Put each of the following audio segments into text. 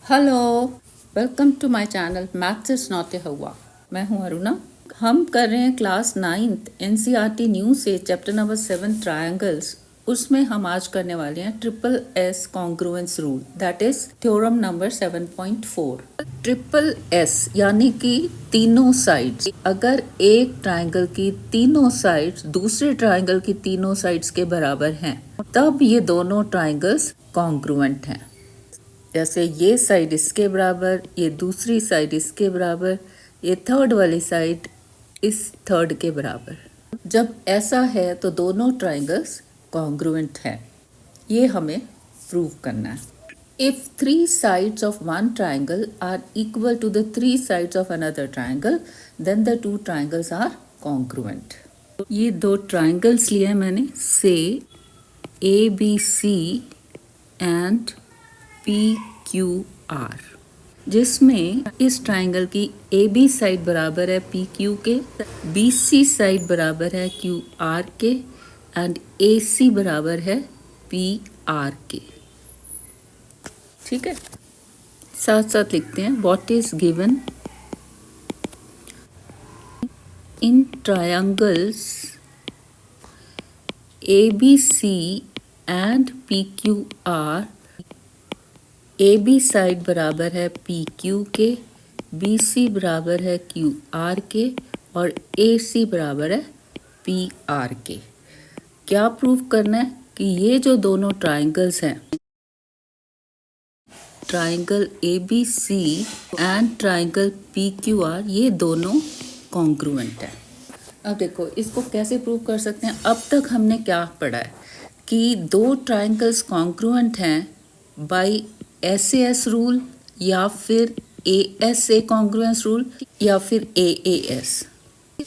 Hello, welcome to my channel maths is not a हवा। मैं हूं अरुणा। हम कर रहे हैं क्लास 9th एनसीईआरटी न्यू से चैप्टर नंबर 7 ट्रायंगल्स। उसमें हम आज करने वाले हैं triple S congruence rule, that is theorem number 7.4। Triple S यानी कि तीनों साइड्स। अगर एक ट्रायंगल की तीनों साइड्स दूसरे ट्रायंगल की तीनों साइड्स के बराबर हैं, तब ये दोनों ट्रायंगल्स कॉन्ग्रुएंट हैं। जैसे ये साइड इसके बराबर, ये दूसरी साइड इसके बराबर, ये थर्ड वाली साइड इस थर्ड के बराबर। जब ऐसा है तो दोनों ट्रायंगल्स कॉन्ग्रुएंट हैं। ये हमें प्रूव करना है। If three sides of one triangle are equal to the three sides of another triangle, then the two triangles are congruent. ये दो ट्रायंगल्स लिए मैंने, से ABC एंड PQR, जिसमें इस ट्रायंगल की AB साइड बराबर है PQ के, BC साइड बराबर है QR के एंड AC बराबर है PR के। ठीक है, साथ साथ लिखते हैं। What is given in triangles ABC and PQR, AB side बराबर है PQ के, BC बराबर है QR के और AC बराबर है PR के। क्या प्रूव करना है कि ये जो दोनों ट्रायंगल्स हैं, triangle ABC and triangle PQR, ये दोनों कॉन्ग्रुएंट है। अब देखो इसको कैसे प्रूव कर सकते हैं। अब तक हमने क्या पढ़ा है कि दो ट्रायंगल्स कॉन्ग्रुएंट हैं बाय SAS रूल या फिर ASA कॉन्ग्रुएंस रूल या फिर AAS।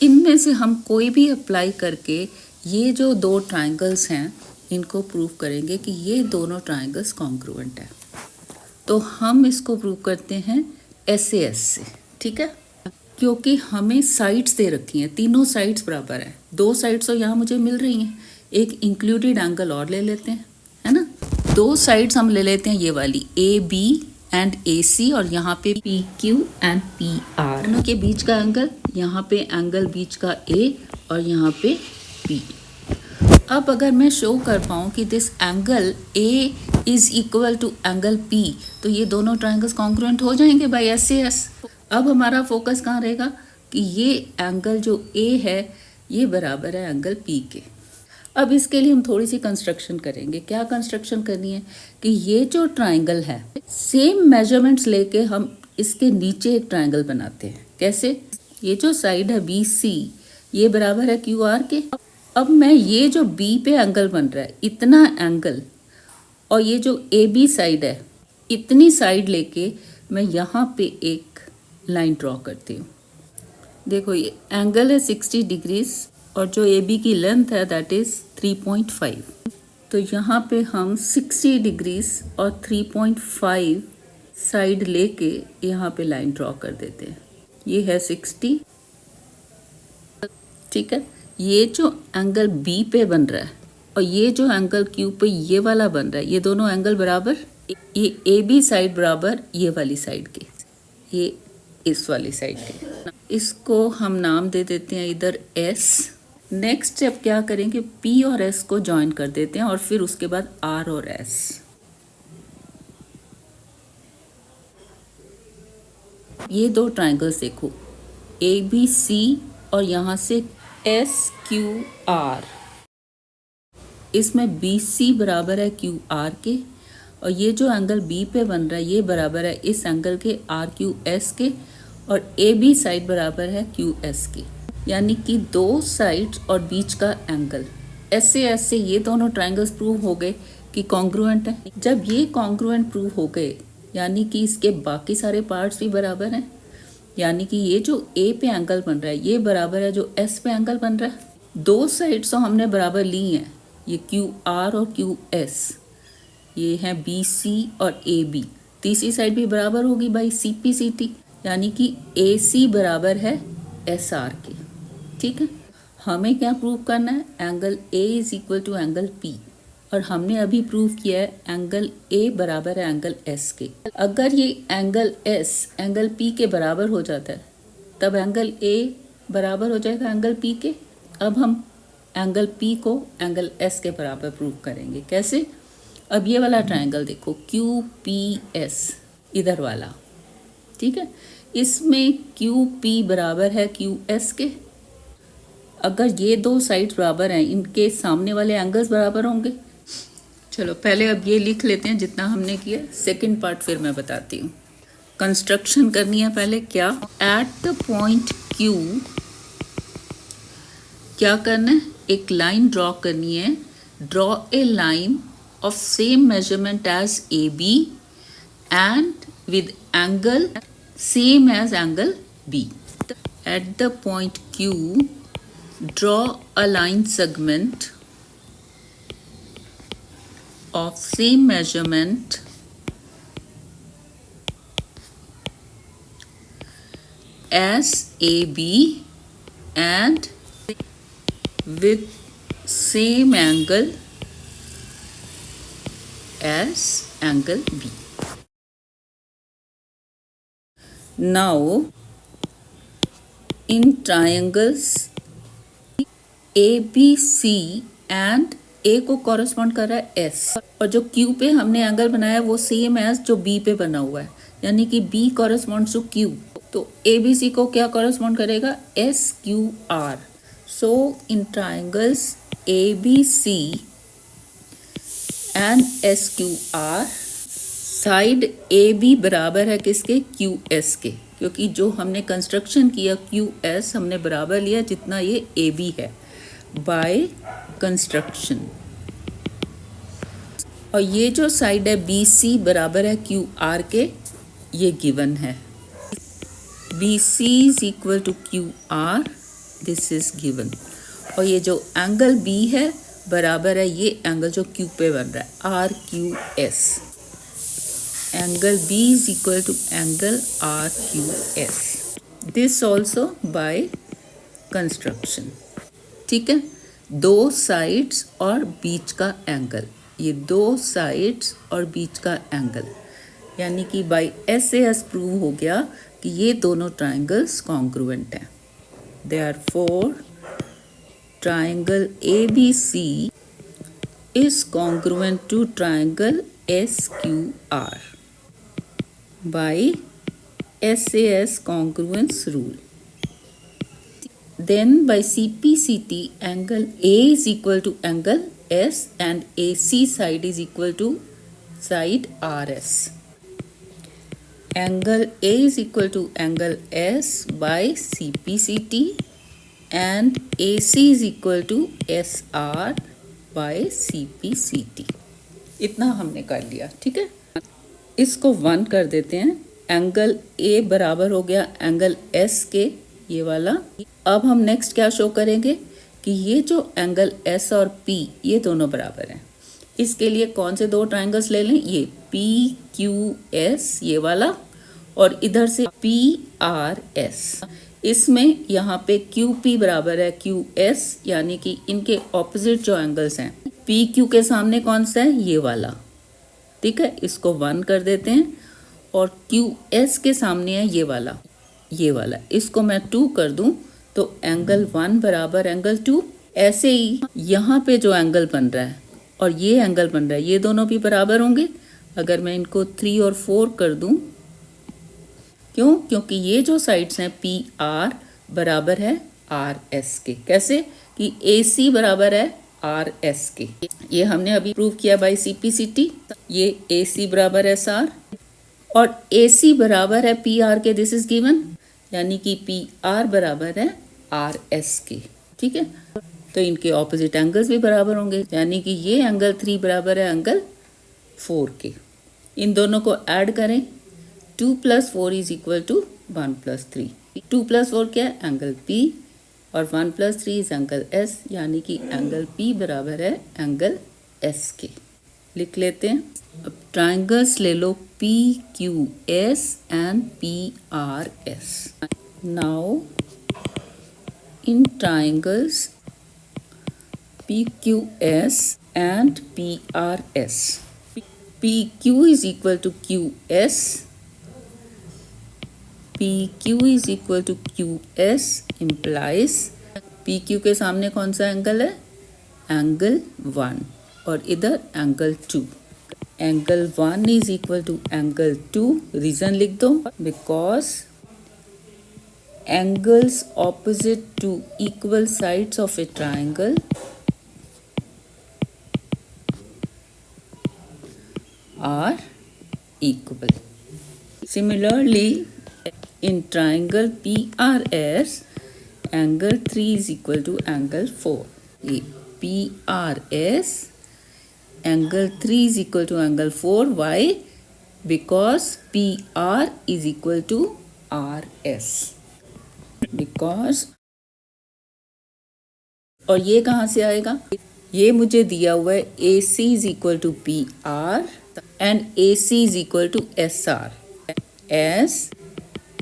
इनमें से हम कोई भी अप्लाई करके ये जो दो ट्रायंगल्स हैं इनको प्रूव करेंगे कि ये दोनों ट्रायंगल्स कॉन्ग्रुएंट हैं। तो हम इसको प्रूव करते हैं SAS से। ठीक है, क्योंकि हमें साइड्स दे रखी हैं, तीनों साइड्स बराबर हैं। दो साइड्स तो यहाँ मुझे मिल रही हैं, एक इंक्लूडेड एंगल और ले लेते हैं, है ना। दो साइड्स हम ले लेते हैं, ये वाली AB एंड AC और यहाँ पे PQ एंड PR। दोनों के बीच का एंगल, यहाँ पे एंगल बीच का A और यहाँ पे P। अब अगर मैं शो कर पाऊँ कि this angle A is equal to angle P, तो ये दोनों ट्रायंगल्स कॉन्ग्रुएंट हो जाएंगे बाय SAS। अब हमारा फोकस कहाँ रहेगा कि ये एंगल जो A है ये बराबर है एंगल P के। अब इसके लिए हम थोड़ी सी कंस्ट्रक्शन करेंगे। क्या कंस्ट्रक्शन करनी है कि ये जो ट्रायंगल है, सेम मेजरमेंट्स लेके हम इसके नीचे एक ट्रायंगल बनाते हैं। कैसे? ये जो साइड है BC ये बराबर है QR के। अब मैं ये जो B पे एंगल बन रहा है, इतना एंगल, और ये जो AB साइड है, इतनी साइड लेके मैं यहाँ पे एक लाइन ड्रॉ करती हूँ। देखो ये एंगल है 60 डिग्रीज और जो AB की लेंथ है दैट इज 3.5। तो यहाँ पे हम 60 डिग्रीज और 3.5 साइड लेके यहाँ पे लाइन ड्रॉ कर देते हैं। ये है 60। ठीक है, ये जो एंगल B पे बन रहा है और ये जो एंगल Q पे ये वाला बन रहा है, ये दोनों एंगल बराबर, ये AB साइड बराबर ये वाली साइड के, ये इस वाली साइड के। इसको हम नाम दे देते हैं इधर S। नेक्स्ट स्टेप क्या करेंगे, P और S को ज्वाइन कर देते हैं और फिर उसके बाद R और S। ये दो ट्रायंगल्स देखो, ABC और यहाँ से SQR। इसमें BC बराबर है QR के और ये जो एंगल B पे बन रहा है ये बराबर है इस एंगल के RQS के और AB साइड बराबर है QS के। यानी कि दो साइड्स और बीच का एंगल, SAS से ये दोनों ट्रायंगल्स प्रूव हो गए कि कॉन्ग्रुएंट है। जब ये कॉन्ग्रुएंट प्रूव हो गए यानी कि इसके बाकी सारे पार्ट्स भी बराबर हैं, यानी कि ये जो A पे एंगल बन रहा है ये बराबर है जो S पे एंगल बन रहा है। दो साइड्स तो हमने बराबर ली हैं, ये QR और QS, ये है BC और AB। तीसरी साइड भी बराबर होगी बाई CPCT, यानी कि AC बराबर है SR के। ठीक है, हमें क्या प्रूव करना है, angle A is equal to angle P। और हमने अभी प्रूव किया है एंगल ए बराबर है एंगल एस के। अगर ये एंगल एस एंगल पी के बराबर हो जाता है तब एंगल ए बराबर हो जाएगा एंगल पी के। अब हम एंगल पी को एंगल एस के बराबर प्रूव करेंगे। कैसे? अब ये वाला ट्रायंगल देखो क्यू पी एस, इधर वाला, ठीक है, इसमें क्यू पी बराबर है क्यू एस के। अगर ये दो साइड्स बराबर हैं, इनके सामने वाले एंगल्स बराबर होंगे। चलो पहले अब ये लिख लेते हैं जितना हमने किया, सेकंड पार्ट फिर मैं बताती हूँ। कंस्ट्रक्शन करनी है पहले। क्या? एट द पॉइंट क्यू क्या करना है? एक लाइन ड्रॉ करनी है। Draw a line of same measurement as AB and with angle same as angle B. At the point Q, draw a line segment of same measurement as AB and with same angle as angle B. Now in triangles ABC and A को correspond कर रहा है S, और जो Q पे हमने angle बनाया है वो सेम एज जो B पे बना हुआ है, यानी कि B कॉरेस्पॉन्ड्स टू Q, तो ABC को क्या कॉरेस्पॉन्ड करेगा? SQR. So in triangles ABC and SQR side AB बराबर है किसके? QS के, क्योंकि जो हमने कंस्ट्रक्शन किया QS हमने बराबर लिया जितना ये AB है बाय कंस्ट्रक्शन। और ये जो साइड है BC बराबर है QR के, ये गिवन है। BC is equal to QR, this is given. और ये जो एंगल B है बराबर है ये एंगल जो Q पे बन रहा है RQS। Angle B is equal to angle RQS, this also by construction. ठीक है, दो साइड्स और बीच का एंगल, ये दो साइड्स और बीच का एंगल, यानी कि बाय SAS प्रूव हो गया कि ये दोनों ट्राइंगल्स कॉन्ग्रुएंट हैं। Therefore, triangle ABC is congruent to triangle SQR by SAS congruence rule. Then by CPCT, angle A is equal to angle S and AC side is equal to side RS. Angle A is equal to angle S by CPCT and AC is equal to SR by CPCT. इतना हमने कर लिया। ठीक है, इसको 1 कर देते हैं। एंगल A बराबर हो गया एंगल S के, ये वाला। अब हम नेक्स्ट क्या शो करेंगे कि ये जो एंगल S और P ये दोनों बराबर हैं। इसके लिए कौन से दो ट्राइंगल्स ले लें? ये PQS ये वाला, और इधर से PRS। इसमें यहाँ पे QP बराबर है QS, यानी कि इनके ऑपोजिट जो एंगल्स हैं, PQ के सामने कौन सा है? ये वाला। ठीक है, इसको 1 कर देते हैं। और QS के सामने है ये वाला, ये वाला। इसको मैं 2 कर दूं तो एंगल 1 बराबर एंगल 2। ऐसे ही यहाँ पे जो एंगल बन रहा है और ये एंगल बन रहा है, ये दोनों भी बराबर होंगे। अगर मैं इनको 3 और 4 कर दूं, क्यों? क्योंकि ये जो साइड्स हैं PR बराबर है RS के। कैसे? कि AC बराबर है RS के। ये हमने अभी प्रूव किया बाय CPCT। ये AC बराबर है SR और AC बराबर है PR के, दिस इज गिवन, यानी कि PR बराबर है RS के। ठीक है, तो इनके ऑपोजिट एंगल्स भी बराबर होंगे, यानी कि ये एंगल 3 बराबर है एंगल 4 के। इन दोनों को ऐड करें, 2 + 4 इज इक्वल टू 1 + 3। 2 + 4 क्या है? एंगल P, और 1 + 3 इज एंगल S, यानी कि एंगल P बराबर है एंगल S के। लिख लेते हैं। अब ट्राइंगल्स ले लो PQS and PRS। Now in triangles PQS and PRS. PQ is equal to QS. PQ is equal to QS implies PQ के सामने कौन सा एंगल है? एंगल 1 और इधर angle 2. Angle 1 is equal to angle 2. Reason लिख दो, because angles opposite to equal sides of a triangle are equal. Similarly, in triangle PRS, angle 3 is equal to angle 4. PRS, angle 3 is equal to angle 4. Why? Because PR is equal to RS. Because, और ये कहाँ से आएगा? ये मुझे दिया हुआ है AC is equal to PR and AC is equal to SR. As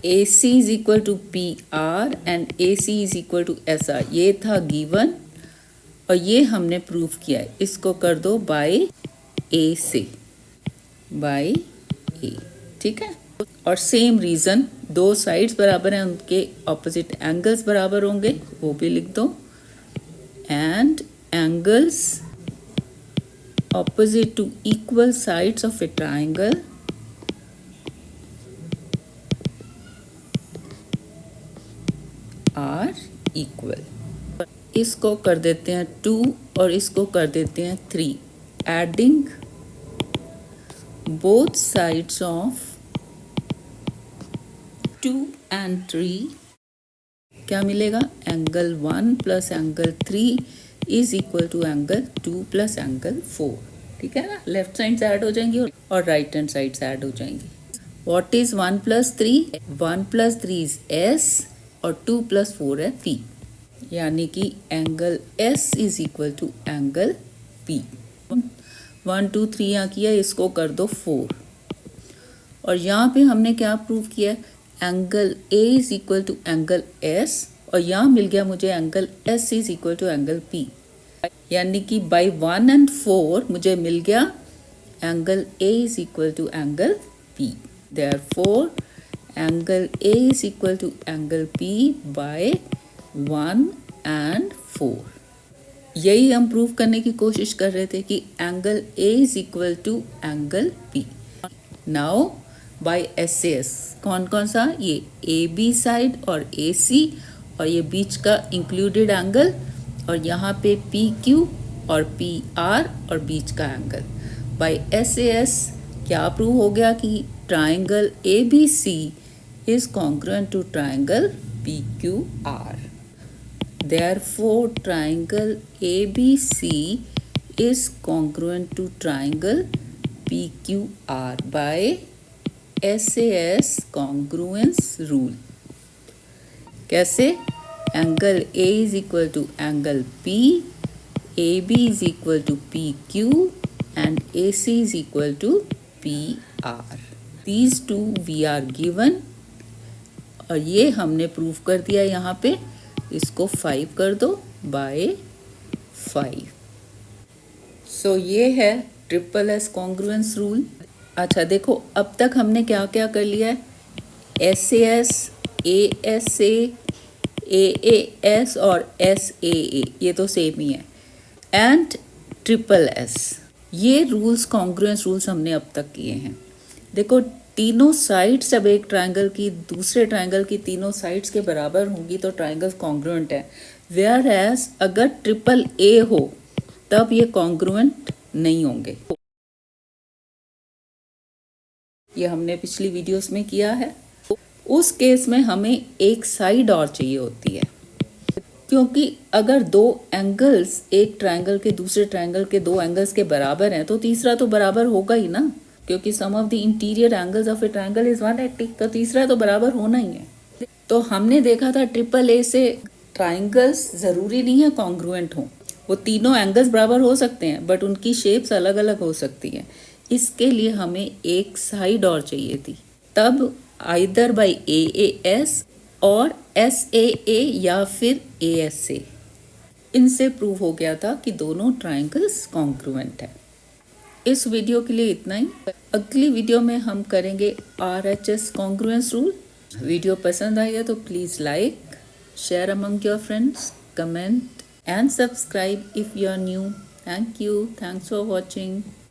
AC is equal to PR and AC is equal to SR. ये था गिवन और ये हमने प्रूव किया है. इसको कर दो बाय A से, बाय A. ठीक है. और सेम रीज़न, दो साइड्स बराबर हैं, उनके ऑपोजिट एंगल्स बराबर होंगे, वो भी लिख दो. And angles opposite to equal sides of a triangle are equal. इसको कर देते हैं 2 और इसको कर देते हैं 3. Adding both sides of 2 and 3 क्या मिलेगा? Angle 1 plus angle 3 is equal to angle 2 plus angle 4. ठीक है ना. लेफ्ट साइड ऐड हो जाएंगी और राइट हैंड साइड ऐड हो जाएंगी. What is 1 plus 3? 1 plus 3 is S और 2 प्लस 4 है P. यानी कि angle S is equal to angle P. 1 2 3 यहाँ किया, इसको कर दो 4. और यहाँ पे हमने क्या प्रूव किया है? Angle A is equal to angle S और यहाँ मिल गया मुझे angle S is equal to angle P. यानी कि बाय 1 and 4 मुझे मिल गया angle A is equal to angle P. Therefore angle A is equal to angle P by 1 and 4. यही हम प्रूव करने की कोशिश कर रहे थे कि angle A is equal to angle P. Now by SAS, कौन कौन सा? ये AB साइड और AC और ये बीच का इंक्लूडेड एंगल और यहाँ पे PQ और PR और बीच का एंगल. बाय SAS क्या प्रूव हो गया कि triangle ABC is congruent to triangle PQR. Therefore, triangle ABC is congruent to triangle PQR by SAS congruence rule. कैसे? Angle A is equal to angle P, AB is equal to PQ and AC is equal to PR. These two we are given और ये हमने prove कर दिया. यहाँ पे इसको 5 कर दो बाय 5. सो ये है ट्रिपल एस कॉन्ग्रुएंस रूल. अच्छा देखो, अब तक हमने क्या क्या कर लिया है? SAS, ASA, AAS और SAA, ये तो सेम ही है. एंड ट्रिपल एस, ये रूल्स कॉन्ग्रुएंस रूल्स हमने अब तक किए हैं. देखो, तीनों साइड्स जब एक ट्राइंगल की दूसरे ट्राइंगल की तीनों साइड्स के बराबर होंगी तो ट्राइंगल कॉन्ग्रुएंट है. वेयर एज अगर ट्रिपल ए हो तब ये कॉन्ग्रुएंट नहीं होंगे. ये हमने पिछली वीडियोस में किया है. उस केस में हमें एक साइड और चाहिए होती है, क्योंकि अगर दो एंगल्स एक ट्राइंगल के दूसरे ट्राइंगल के दो एंगल्स के बराबर हैं तो तीसरा तो बराबर होगा ही ना, क्योंकि sum of the interior angles of a triangle is 180, तो तीसरा तो बराबर होना ही है. तो हमने देखा था ट्रिपल ए से ट्राइंगल्स ज़रूरी नहीं है कॉन्ग्रुएंट हो, वो तीनों एंगल्स बराबर हो सकते हैं बट उनकी शेप्स अलग अलग हो सकती हैं. इसके लिए हमें एक साइड और चाहिए थी. तब आइदर बाय AAS और SAA या फिर ASA. इनसे प्रूव हो गया था कि दोनों ट्राइंगल्स कॉन्ग्रुएंट है। इस वीडियो के लिए इतना ही। अगली वीडियो में हम करेंगे RHS कॉन्ग्रुएंस रूल। वीडियो पसंद आई है तो please like, share among your friends, comment and subscribe if you are new. Thank you. Thanks for watching.